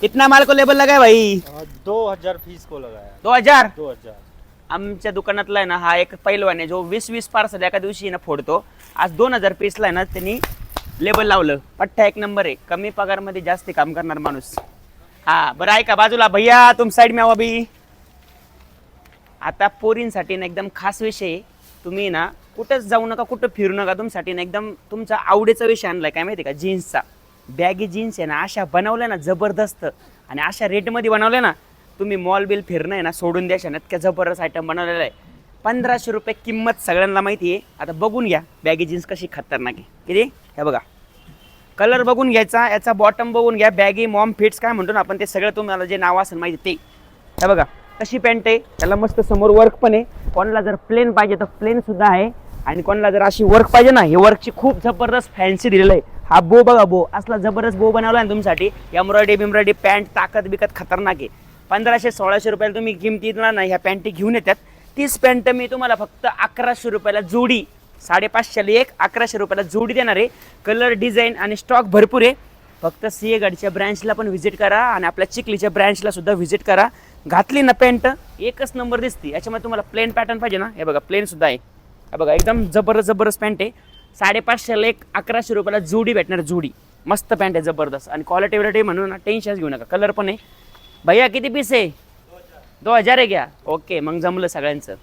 कितना माल को लेबल लगा है भाई? 2000 फीस को लगाया। 2000? 2000। आमच्या दुकानातला आहे ना हा एक पैलवान आहे जो 20-20 पार्सल एका दिवशी ना फोडतो. आज 2000 पीसला आहे ना त्यांनी लेबल लावलं. पठ्ठा एक नंबर आहे. कमी पगारमध्ये जास्त काम करणार माणूस. हा बरं ऐका बाजूला भैया तुम साइड में आओ अभी. आता पोरींसाठी ना एकदम खास विषय आहे. तुम्ही ना कुठंच जाऊ नका, कुठं फिरू नका. तुमच्यासाठी ना एकदम तुमचा आवडीचा विषय आणलाय काय माहिती का? जीन्सचा. बॅगी जीन्स आहे ना अशा बनवल्या ना जबरदस्त आणि अशा रेटमध्ये बनवल्या ना तुम्ही मॉल बिल फिरणं आहे ना सोडून द्याशा ना इतक्या जबरदस्त आयटम बनवलेला आहे. 1500 रुपये किंमत सगळ्यांना माहिती आहे. आता बघून घ्या बॅगी जीन्स कशी खतरनाक आहे. किती हे बघा कलर बघून घ्यायचा, याचा बॉटम बघून घ्या. बॅगी मॉम फिट्स काय म्हणतो ना आपण ते सगळं तुम्हाला जे नाव असेल माहिती ते. हे बघा कशी पॅन्ट आहे, त्याला मस्त समोर वर्क पण आहे. कोणाला जर प्लेन पाहिजे तर प्लेन सुद्धा आहे आणि कोणाला जर अशी वर्क पाहिजे ना हे वर्कची खूप जबरदस्त फॅन्सी दिलेलं आहे. हा बो बघा बो असला जबरदस्त बो बनवला आहे तुमच्यासाठी. एम्ब्रॉयडरी पॅन्ट ताकद बिकत खतरनाक आहे. 1500-1600 रुपयाला तुम्ही किमतीला ना ह्या पॅन्टी घेऊन येतात. 30 पॅन्ट मी तुम्हाला फक्त 1100 रुपयाला जोडी, 550ला एक, 1100 रुपयाला जोडी देणार आहे. कलर डिझाईन आणि स्टॉक भरपूर आहे. फक्त सिंहगडच्या ब्रँचला पण व्हिजिट करा आणि आपल्या चिखलीच्या ब्रँचला सुद्धा व्हिजिट करा. घातली ना पॅन्ट एकच नंबर दिसते. याच्यामध्ये तुम्हाला प्लेन पॅटर्न पाहिजे ना हे बघा प्लेन सुद्धा आहे. हे बघा एकदम जबरदस्त पॅन्ट आहे. 550ला एक, 1100 रुपयाला जोडी भेटणार. जोडी मस्त पॅन्ट आहे जबरदस्त आणि क्वालिटी म्हणून ना टेन्शन घेऊ नका. कलर पण आहे. भैया किती पीस आहे? 2000 आहे घ्या. ओके मग जमलं सगळ्यांचं.